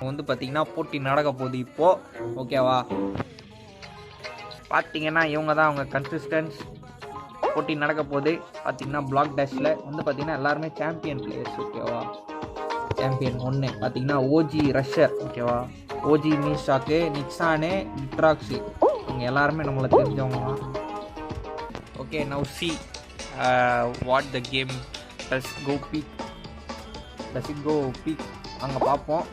வந்து பார்த்தீங்கன்னா போட்டி நடக்க போகுது இப்போது. ஓகேவா, பார்த்தீங்கன்னா இவங்க தான் அவங்க கன்சிஸ்டன்ஸ். போட்டி நடக்க போகுது பார்த்தீங்கன்னா பிளாக் டேஷில் வந்து பார்த்தீங்கன்னா எல்லாருமே சாம்பியன் பிளேயர்ஸ். ஓகேவா, சாம்பியன் 1 பார்த்தீங்கன்னா ஓஜி ரஷ்ஷர். ஓகேவா, ஓஜி மீஷாக்கு, நிக்ஸானு, நிட்ராக்ஸி, இவங்க எல்லாருமே நம்மளை தெரிஞ்சவங்க தான். Okay, now see what the game does go peak. Does it go peak அங்கே பார்ப்போம்.